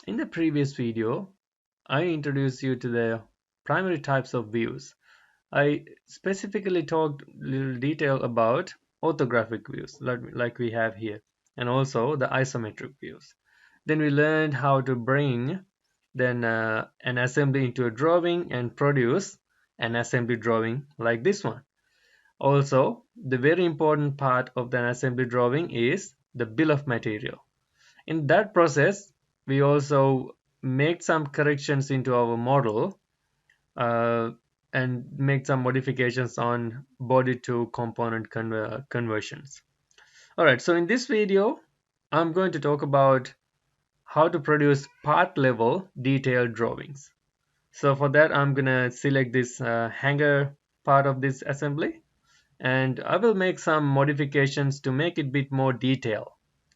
In the previous video, I introduced you to the primary types of views. I specifically talked little detail about orthographic views like we have here, and also the isometric views. Then we learned how to bring an assembly into a drawing and produce an assembly drawing like this one. Also, the very important part of the assembly drawing is the bill of material. In that process, we also make some corrections into our model uh, and make some modifications on body to component conversions. Alright, so in this video, I'm going to talk about how to produce part level detailed drawings. So for that, I'm gonna select this hanger part of this assembly, and I will make some modifications to make it a bit more detailed,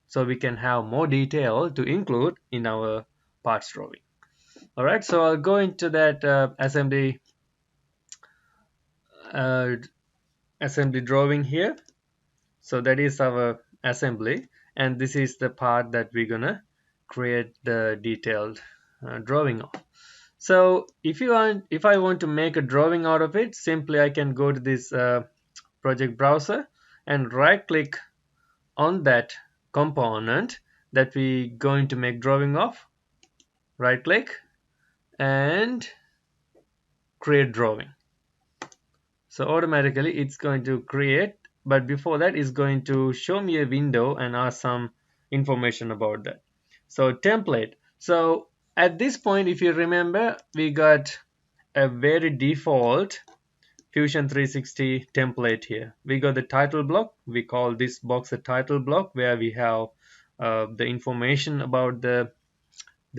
so we can have more detail to include in our parts drawing. Alright, so I'll go into that uh, assembly drawing here. So that is our assembly, and this is the part that we're gonna create the detailed drawing of. So if I want to make a drawing out of it, simply I can go to this project browser and right click on that component that we going to make drawing of. Right click and create drawing. So automatically it's going to create, but before that it's going to show me a window and ask some information about that. So template. So at this point, if you remember, we got a very default Fusion 360 template here. We got the title block. We call this box a title block, where we have the information about the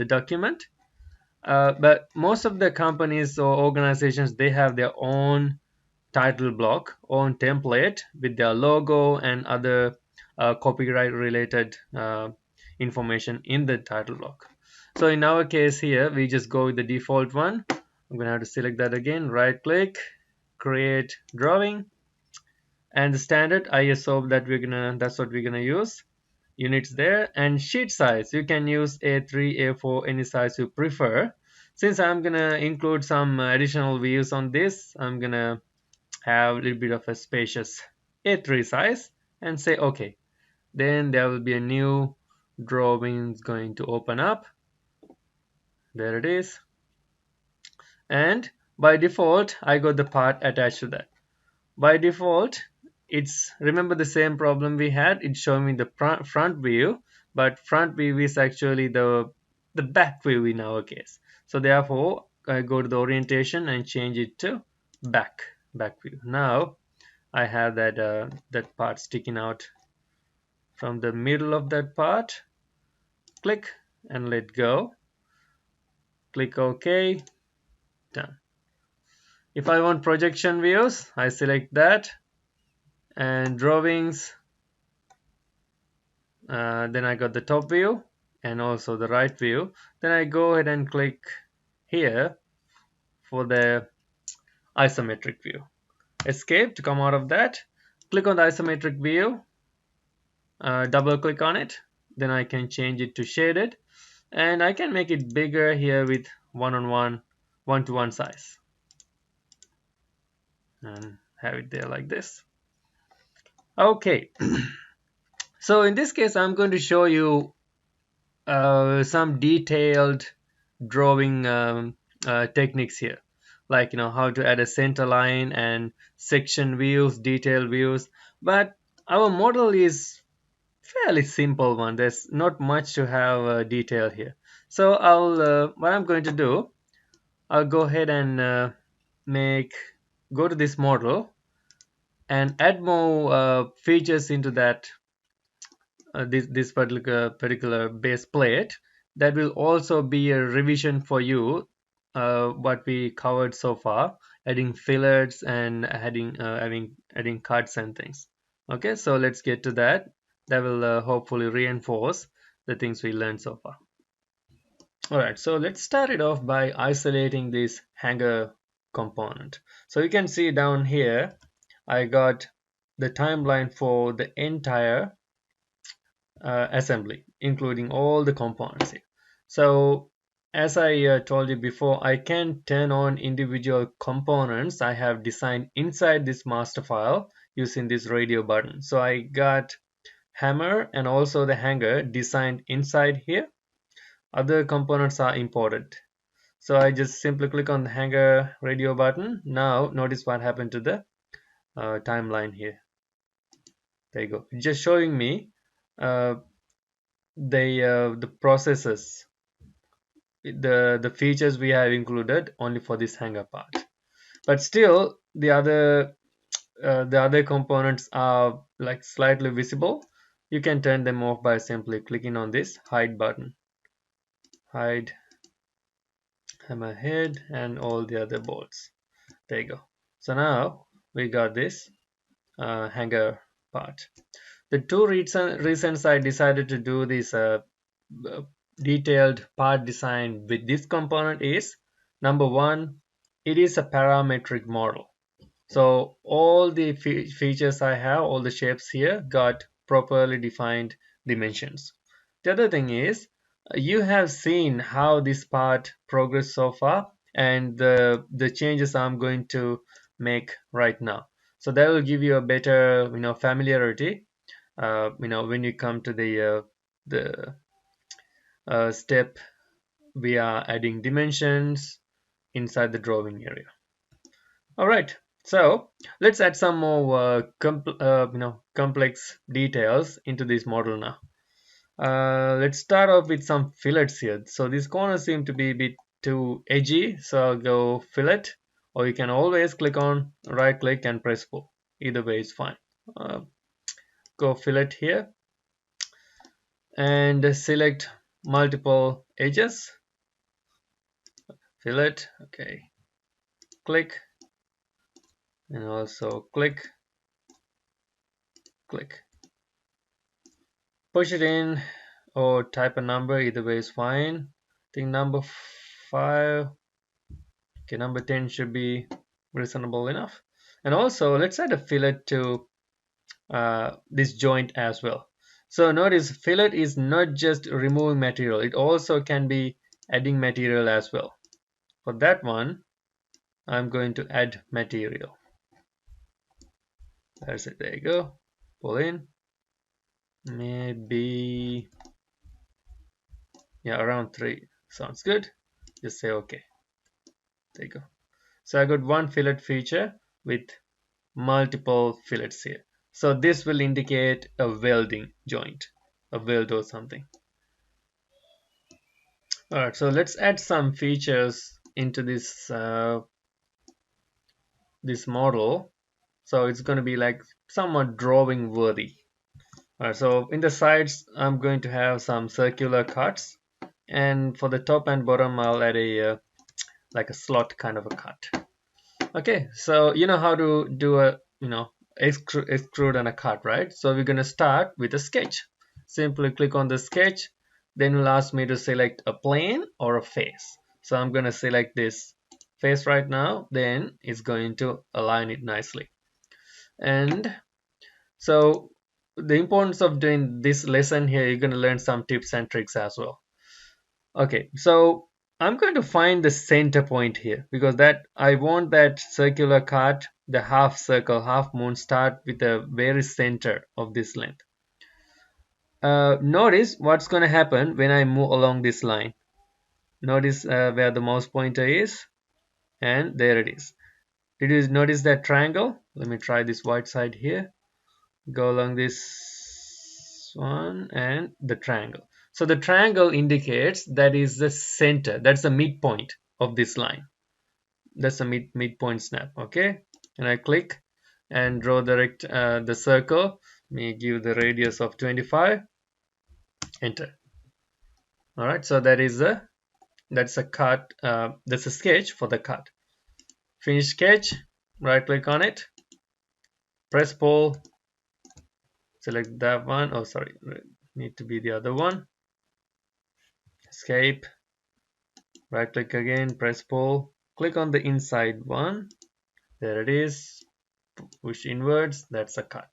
document. But most of the companies or organizations, they have their own title block, own template with their logo and other copyright related information in the title block. So in our case here, we just go with the default one. I'm gonna have to select that again, right click, create drawing, and the standard ISO that's what we're gonna use. Units there, and sheet size, you can use A3, A4, any size you prefer. Since I'm gonna include some additional views on this, I'm gonna have a little bit of a spacious A3 size and say OK. Then there will be a new drawing going to open up. There it is. And by default, I got the part attached to that. By default, it's, remember the same problem we had, it's showing me the front view, but front view is actually the back view in our case. So therefore, I go to the orientation and change it to back view. Now I have that part sticking out from the middle of that part. Click and let go. Click OK. Done. If I want projection views, I select that, and drawings. Then I got the top view and also the right view. Then I go ahead and click here for the isometric view. Escape to come out of that. Click on the isometric view. Double click on it. Then I can change it to shaded, and I can make it bigger here with one-to-one size, and have it there like this. Okay. So in this case, I'm going to show you some detailed drawing techniques here, like how to add a center line and section views, detail views. But our model is fairly simple one. There's not much to have detail here. So what I'm going to do, I'll go ahead and go to this model and add more features into that this particular base plate. That will also be a revision for you, what we covered so far, adding fillets and adding cuts and things. Okay, so let's get to that. That will hopefully reinforce the things we learned so far. Alright, so let's start it off by isolating this hanger component. So you can see down here I got the timeline for the entire assembly, including all the components here. So as I told you before, I can turn on individual components I have designed inside this master file using this radio button. So I got hammer and also the hanger designed inside here. Other components are imported. So I just simply click on the hanger radio button. Now notice what happened to the timeline here. There you go. Just showing me uh, the processes, the features we have included only for this hanger part. But still, the other components are like slightly visible. You can turn them off by simply clicking on this hide button. Hide hammerhead and all the other bolts. There you go. So now we got this hanger part. The two reasons I decided to do this detailed part design with this component is, number one, it is a parametric model. So all the features I have, all the shapes here got properly defined dimensions. The other thing is, you have seen how this part progressed so far and the changes I'm going to make right now. So that will give you a better, familiarity, when you come to the step we are adding dimensions inside the drawing area. All right, so let's add some more complex details into this model now. Let's start off with some fillets here. So these corners seem to be a bit too edgy, so I'll go fillet, or you can always click on right click and press pull. Either way is fine. Go fillet here and select multiple edges. Fillet, okay. Click and also click, click. Push it in or type a number, either way is fine. I think number 5, okay, number 10 should be reasonable enough. And also let's add a fillet to this joint as well. So notice fillet is not just removing material, it also can be adding material as well. For that one, I'm going to add material. That's it, there you go. Pull in. Maybe, yeah, around 3 sounds good. Just say okay. There you go. So I got one fillet feature with multiple fillets here. So this will indicate a welding joint, a weld or something. All right, so let's add some features into this this model. So it's going to be like somewhat drawing worthy. All right, so in the sides, I'm going to have some circular cuts, and for the top and bottom, I'll add a like a slot kind of a cut. Okay, so you know how to do a extrude and a cut, right? So we're going to start with a sketch. Simply click on the sketch, then it will ask me to select a plane or a face. So I'm going to select this face right now, then it's going to align it nicely. And so the importance of doing this lesson here, you're going to learn some tips and tricks as well. Okay, so I'm going to find the center point here, because that I want that circular cut, the half circle, half moon, start with the very center of this length. Notice what's going to happen when I move along this line. Notice where the mouse pointer is, and there it is. Did you notice that triangle? Let me try this white side here. Go along this one and the triangle. So the triangle indicates that is the center, that's the midpoint of this line. That's a midpoint snap, okay? And I click and draw the circle. Let me give the radius of 25. Enter. All right, so that's a cut. That's a sketch for the cut. Finish sketch. Right click on it. Press pull. Select that one. Oh, sorry, need to be the other one. Escape. Right click again. Press pull. Click on the inside one. There it is. Push inwards. That's a cut.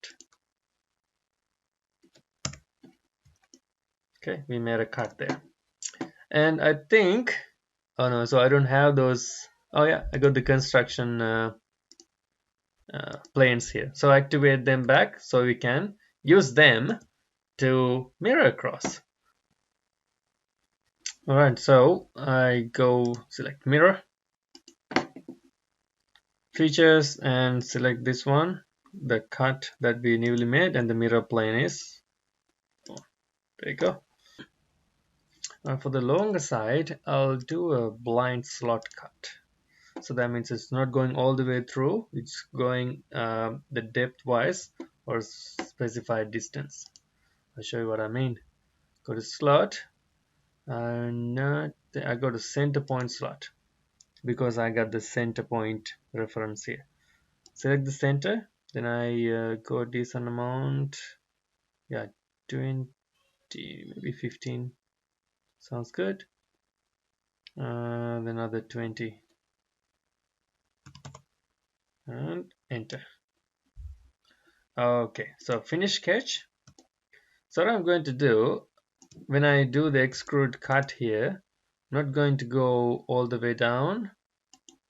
Okay, we made a cut there. And I think, oh no, so I don't have those. Oh yeah, I got the construction planes here. So activate them back so we can use them to mirror across. All right, so I go select mirror features and select this one, the cut that we newly made, and the mirror plane is, oh, there you go. For the longer side, I'll do a blind slot cut. So that means it's not going all the way through, it's going the depth wise or specified distance. I'll show you what I mean. Go to slot, and I go to center point slot because I got the center point reference here. Select the center, then I go decent amount, yeah, 20, maybe 15 sounds good. Then another 20 and enter. Okay, so finish sketch. So what I'm going to do, when I do the extrude cut here, I'm not going to go all the way down,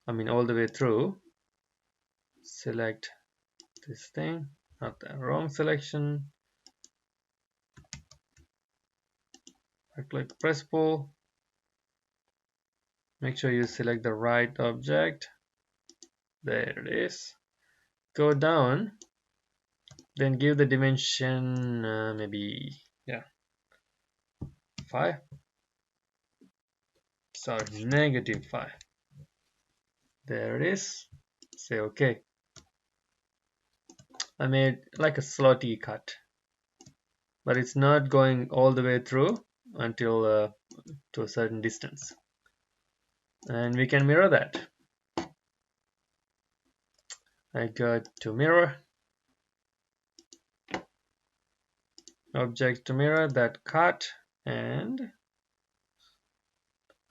I mean all the way through. Select this thing, not the wrong selection. I click press pull. Make sure you select the right object. There it is. Go down, then give the dimension maybe, yeah, 5. Sorry, -5. There it is. Say OK. I made like a slotty cut, but it's not going all the way through until to a certain distance. And we can mirror that. I go to mirror, object to mirror that cut, and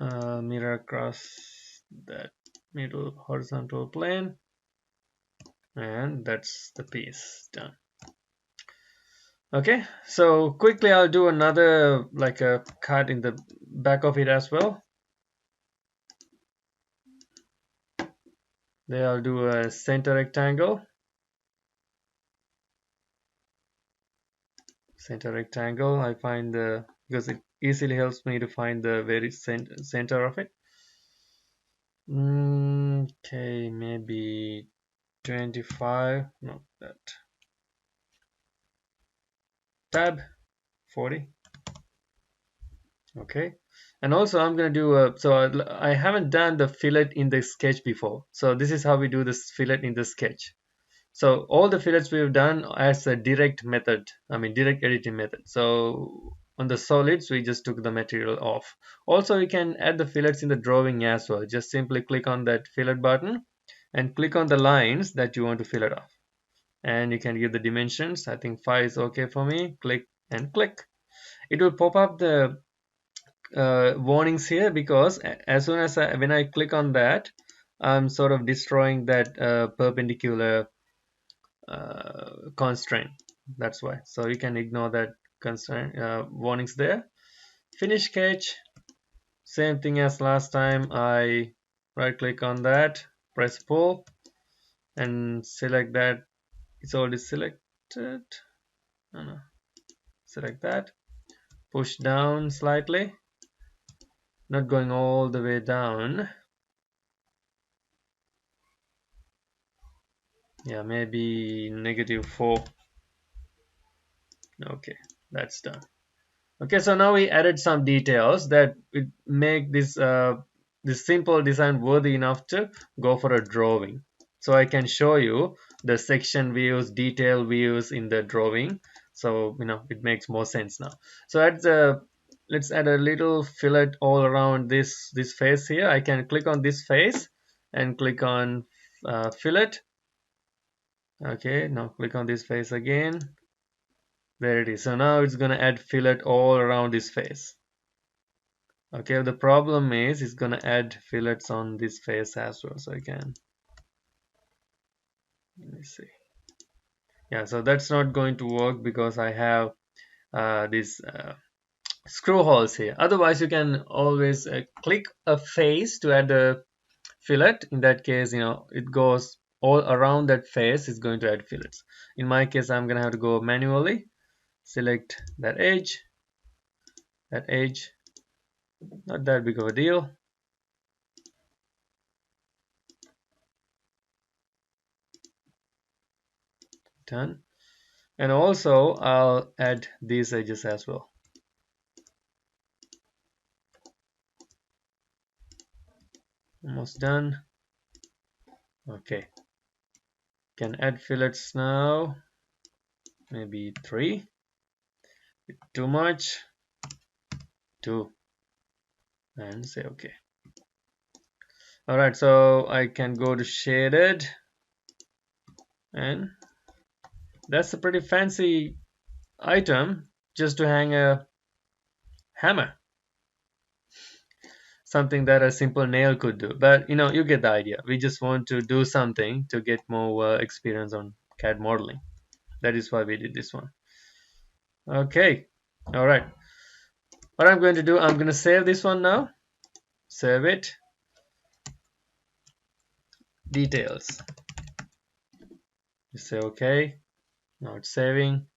mirror across that middle horizontal plane, and that's the piece done. Okay, so quickly I'll do another like a cut in the back of it as well. There I'll do a center rectangle. Center rectangle, I find the, because it easily helps me to find the very center of it. Okay, maybe 25, no, that. Tab 40. Okay, and also I'm gonna do a, so I haven't done the fillet in the sketch before, so this is how we do this fillet in the sketch. So all the fillets we've done as a direct method, I mean direct editing method. So on the solids we just took the material off. Also we can add the fillets in the drawing as well. Just simply click on that fillet button and click on the lines that you want to fillet off, and you can give the dimensions. I think 5 is okay for me. Click and click. It will pop up the warnings here, because as soon as when I click on that, I'm sort of destroying that perpendicular constraint. That's why. So you can ignore that constraint warnings there. Finish sketch. Same thing as last time. I right click on that, press pull, and select that. It's already selected. No. Select that. Push down slightly. Not going all the way down. Yeah, maybe -4. Okay, that's done. Okay, so now we added some details that would make this simple design worthy enough to go for a drawing. So I can show you the section views, detail views in the drawing. So it makes more sense now. So let's add a little fillet all around this face here. I can click on this face and click on fillet. Okay, now click on this face again. There it is. So now it's going to add fillet all around this face. Okay, the problem is it's going to add fillets on this face as well. So I can, let me see. Yeah, so that's not going to work because I have this screw holes here. Otherwise, you can always click a face to add a fillet. In that case, it goes all around that face is going to add fillets. In my case, I'm gonna have to go manually, select that edge, not that big of a deal. Done. And also I'll add these edges as well. Almost done. Okay, can add fillets now, maybe 3. Too much, 2, and say okay. Alright, so I can go to shaded, and that's a pretty fancy item just to hang a hammer, something that a simple nail could do. But you get the idea. We just want to do something to get more experience on CAD modeling. That is why we did this one. Okay, all right. What I'm going to do, I'm going to save this one now. Save it. Details. You say okay. Now it's saving.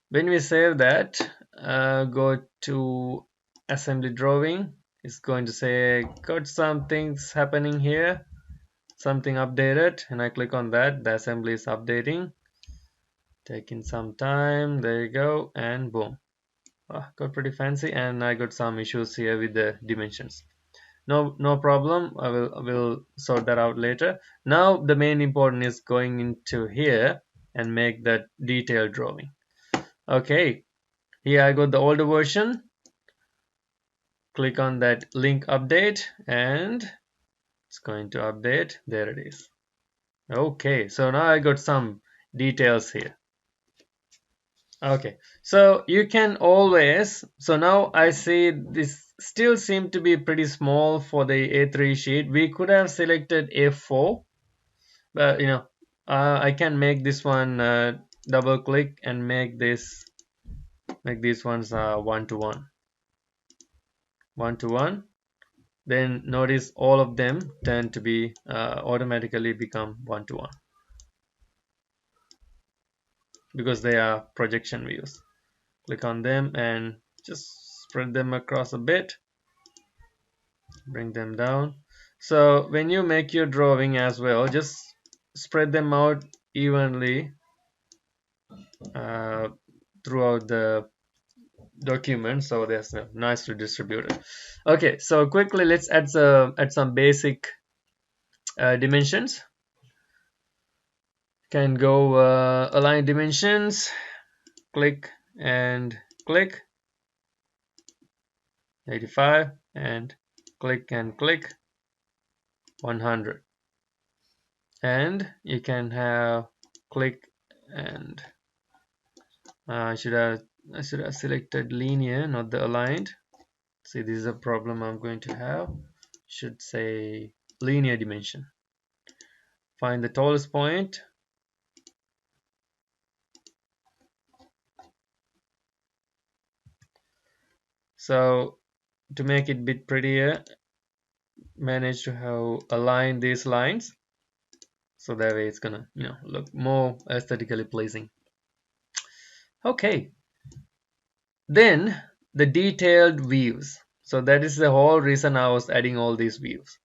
When we save that, go to assembly drawing. It's going to say got some things happening here, something updated, and I click on that. The assembly is updating, taking some time. There you go, and boom. Got pretty fancy, and I got some issues here with the dimensions. No problem. I will sort that out later. Now the main important is going into here and make that detailed drawing. Okay, here I got the older version. Click on that link update, and it's going to update. There it is. Okay, so now I got some details here. Okay, so you can always, so now I see this still seem to be pretty small for the A3 sheet. We could have selected A4, but I can make this one double click and make these ones 1 to 1, 1 to 1. Then notice all of them tend to be automatically become 1 to 1 because they are projection views. Click on them and just spread them across a bit, bring them down. So when you make your drawing as well, just spread them out evenly throughout the document so they're nicely distributed. Okay, so quickly let's add some basic dimensions. Can go align dimensions, click and click 85 and click 100, and you can have click and I should have selected linear, not the aligned. See, this is a problem I'm going to have. Should say linear dimension. Find the tallest point. So to make it a bit prettier, manage to have align these lines so that way it's gonna look more aesthetically pleasing. Okay, then the detailed views. So that is the whole reason I was adding all these views.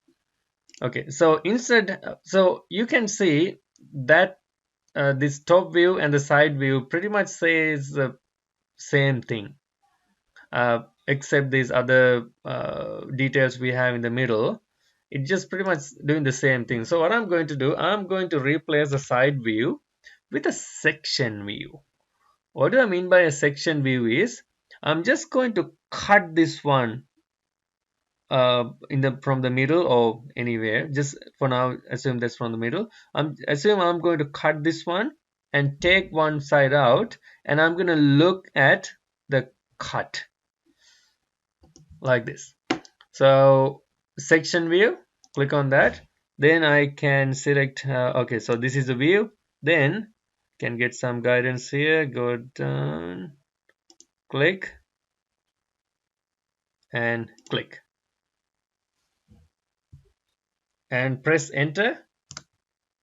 Okay, so instead, so you can see that this top view and the side view pretty much says the same thing, except these other details we have in the middle. It's just pretty much doing the same thing. So what I'm going to do, I'm going to replace the side view with a section view. What do I mean by a section view is, I'm just going to cut this one from the middle or anywhere. Just for now, assume that's from the middle. I'm going to cut this one and take one side out, and I'm going to look at the cut like this. So section view, click on that. Then I can select. Okay, so this is the view. Then can get some guidance here. Go down, click, and click and press enter.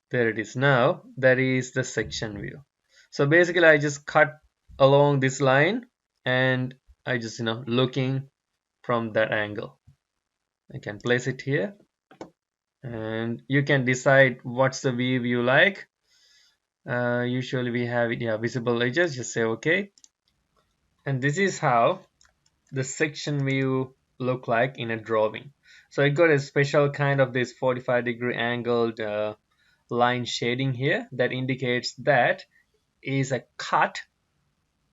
There it is. Now that is the section view. So basically I just cut along this line and I just looking from that angle. I can place it here and you can decide what's the view you like. Usually we have it, yeah, visible edges. Just say okay. And this is how the section view look like in a drawing. So it got a special kind of this 45-degree angled line shading here that indicates that is a cut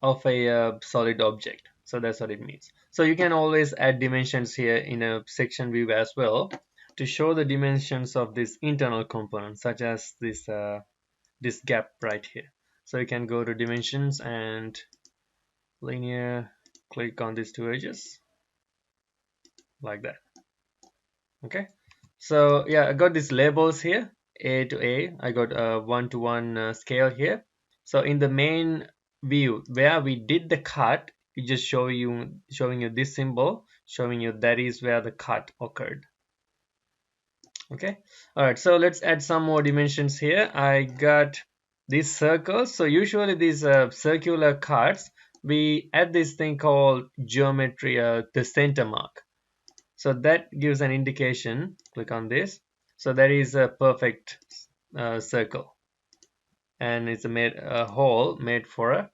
of a solid object. So that's what it means. So you can always add dimensions here in a section view as well to show the dimensions of this internal component, such as this gap right here. So you can go to dimensions and linear, click on these two edges like that. Okay, so yeah, I got these labels here, A to A. I got a 1-to-1 scale here. So in the main view where we did the cut, it just showing you this symbol, showing you that is where the cut occurred. Okay, all right, so let's add some more dimensions here. I got these circles. So usually these circular cuts, we add this thing called geometry, the center mark. So that gives an indication. Click on this. So that is a perfect circle, and it's a hole made for a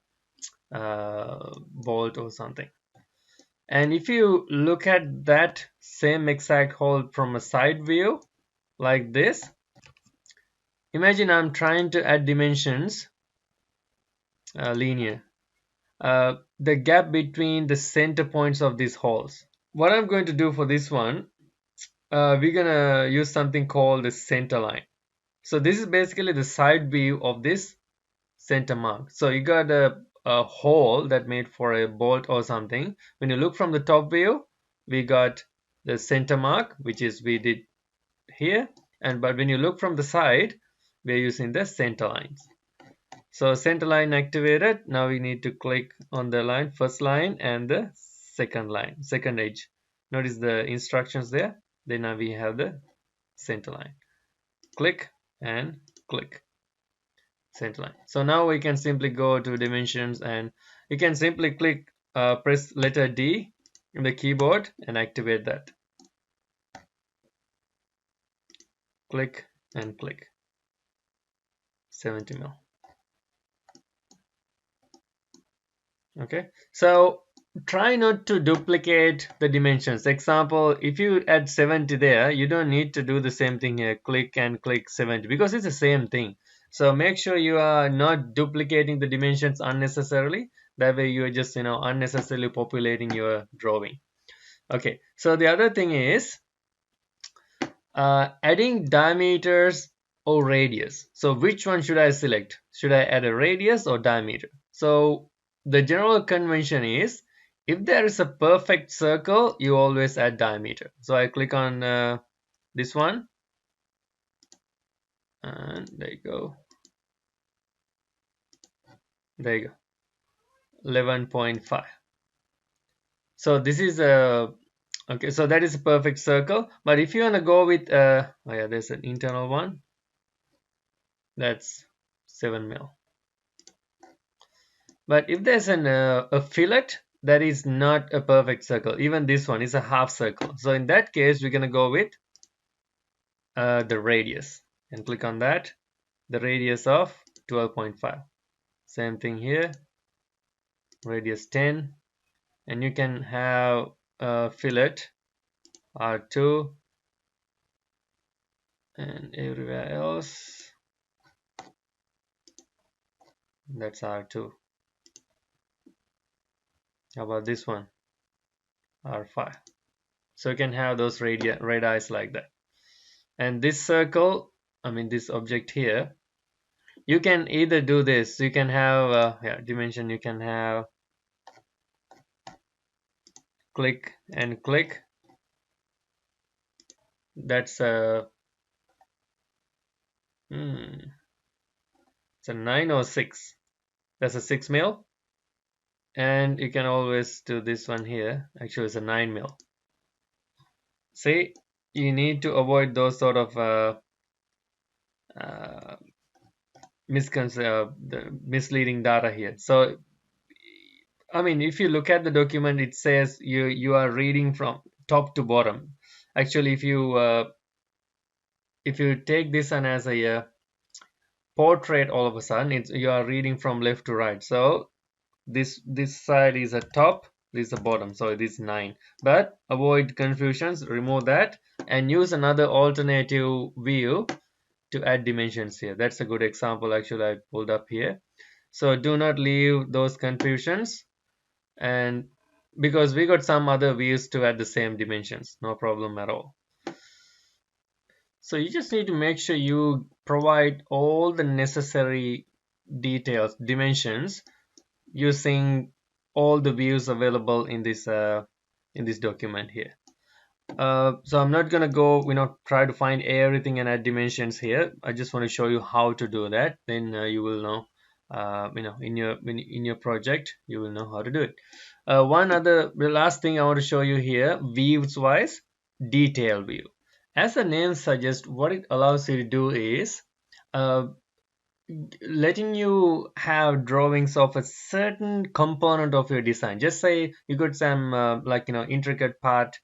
bolt or something. And if you look at that same exact hole from a side view like this, imagine I'm trying to add dimensions, linear, the gap between the center points of these holes. What I'm going to do for this one, we're gonna use something called the center line. So this is basically the side view of this center mark. So you got a hole that made for a bolt or something. When you look from the top view, we got the center mark, which is we did here. But when you look from the side, we're using the center lines. So center line activated. Now we need to click on the line, first line and the second line, second edge. Notice the instructions there. Then now we have the center line. Click and click. Center line. So now we can simply go to dimensions and you can simply click, press letter D in the keyboard and activate that. Click and click. 70 mil. Okay, so try not to duplicate the dimensions. Example, if you add 70 there, you don't need to do the same thing here. Click and click 70 because it's the same thing. So make sure you are not duplicating the dimensions unnecessarily. That way you are just unnecessarily populating your drawing. Okay, so the other thing is adding diameters or radius. So which one should I select? Should I add a radius or diameter? So the general convention is if there is a perfect circle, you always add diameter. So I click on this one and there you go. There you go. 11.5. So this is a okay, so that is a perfect circle. But if you want to go with oh yeah, there's an internal one. That's 7 mil. But if there's a fillet, that is not a perfect circle. Even this one is a half circle. So in that case, we're gonna go with the radius and click on that. The radius of 12.5. Same thing here. Radius 10, and you can have a fillet R2 and everywhere else. That's R2. How about this one? R5. So you can have those radii like that. And this circle, I mean this object here, you can either do this. You can have dimension. You can have click and click. That's a it's a 9 or 6. That's a 6 mil. And you can always do this one here. Actually, it's a 9 mil. See, you need to avoid those sort of uh, the misleading data here. So I mean, if you look at the document, it says you are reading from top to bottom. Actually, if you take this one as a portrait, all of a sudden you are reading from left to right. So this side is a top, this is a bottom, so it is 9. But avoid confusions, remove that, and use another alternative view to add dimensions here. That's a good example actually I pulled up here. So do not leave those confusions, and because we got some other views to add the same dimensions, no problem at all. So you just need to make sure you provide all the necessary details, dimensions, using all the views available in this document here. So I'm not gonna go, try to find everything and add dimensions here. I just want to show you how to do that. Then you will know, in your project, you will know how to do it. The last thing I want to show you here, views wise, detail view. As the name suggests, what it allows you to do is uh, letting you have drawings of a certain component of your design. Just say you got some intricate part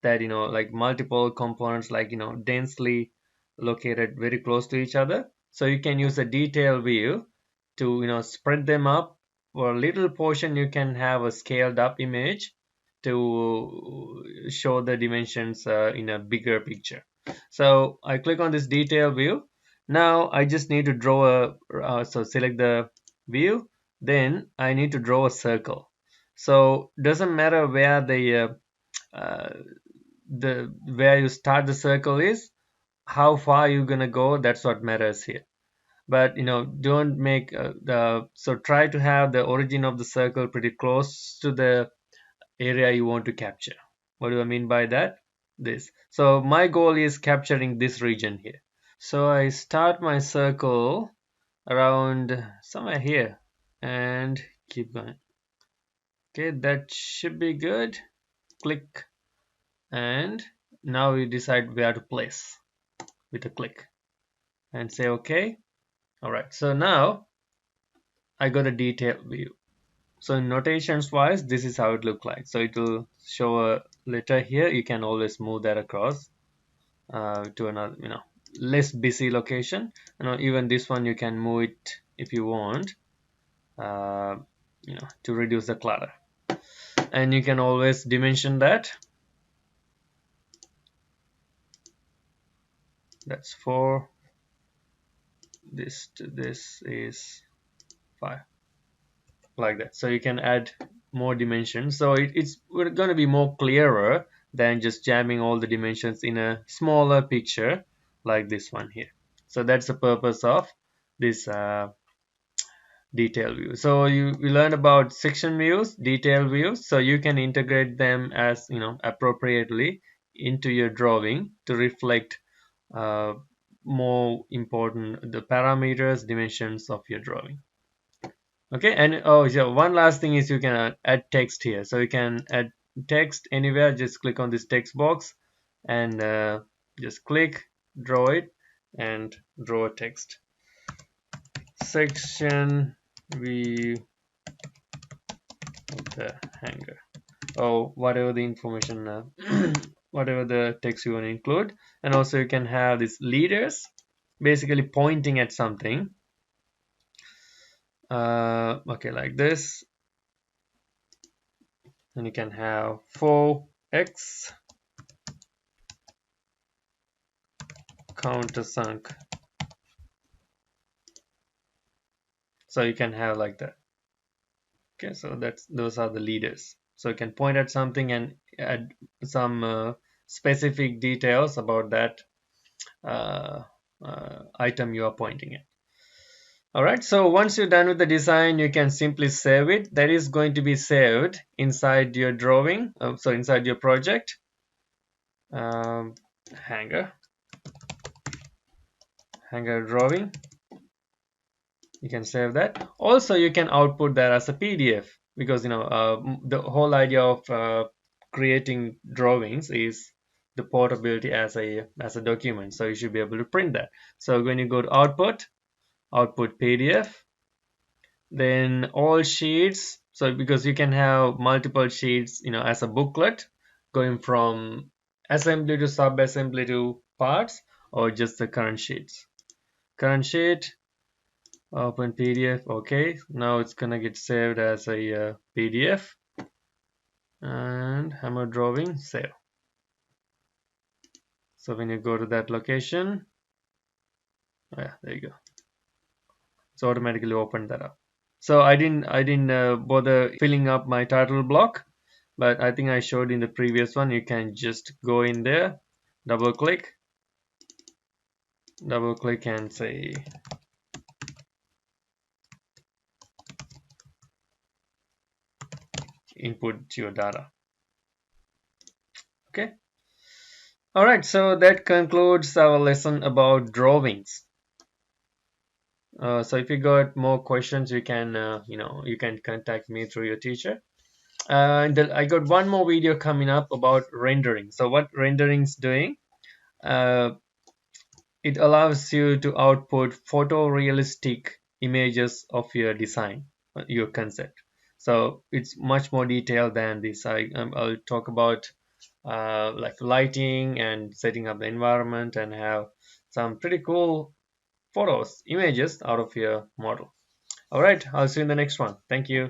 that like multiple components, like densely located very close to each other. So you can use a detail view to spread them up. For a little portion you can have a scaled up image to show the dimensions in a bigger picture. So I click on this detail view. Now I just need to draw so select the view, then I need to draw a circle. So doesn't matter where uh, where you start the circle is, how far you're gonna go, that's what matters here. But don't make so try to have the origin of the circle pretty close to the area you want to capture. What do I mean by that? This. So my goal is capturing this region here. So I start my circle around somewhere here and keep going. Okay, that should be good. Click, and now we decide where to place with a click and say okay. All right, so now I got a detailed view. So in notations wise, this is how it look like. So it will show a letter here. You can always move that across to another, less busy location. Even this one you can move it if you want, uh, to reduce the clutter. And you can always dimension that. That's 4. This to this is 5, like that. So you can add more dimensions. So it's going to be more clearer than just jamming all the dimensions in a smaller picture like this one here. So that's the purpose of this detail view. So we learned about section views, detail views, so you can integrate them as appropriately into your drawing to reflect uh, more important the parameters, dimensions of your drawing. Okay, and oh, so one last thing is you can add text here. So you can add text anywhere. Just click on this text box and just click, draw it, and draw a text. Section view of the hanger, or whatever the information, whatever the text you want to include. And also you can have these leaders, basically pointing at something. Okay, like this. And you can have 4x countersunk. So you can have like that. Okay, so those are the leaders. So you can point at something and add some specific details about that item you are pointing at. Alright, so once you're done with the design, you can simply save it. That is going to be saved inside your drawing, so inside your project. Hanger drawing. You can save that. Also, you can output that as a PDF, because the whole idea of creating drawings is the portability as a document, so you should be able to print that. So when you go to output PDF, then all sheets. So because you can have multiple sheets, as a booklet, going from assembly to sub-assembly to parts, or just the current sheets. Current sheet, open PDF. Okay, now it's gonna get saved as a PDF, and hammer drawing, save. So when you go to that location, yeah, there you go. It's automatically opened that up. So I didn't bother filling up my title block, but I think I showed in the previous one. You can just go in there, double click and say input your data. Okay. All right. So that concludes our lesson about drawings. So if you got more questions, you can contact me through your teacher. I got one more video coming up about rendering. So what rendering's doing? Uh, it allows you to output photorealistic images of your design, your concept. So it's much more detailed than this. I'll talk about like lighting and setting up the environment, and have some pretty cool photos, images out of your model. All right, I'll see you in the next one. Thank you.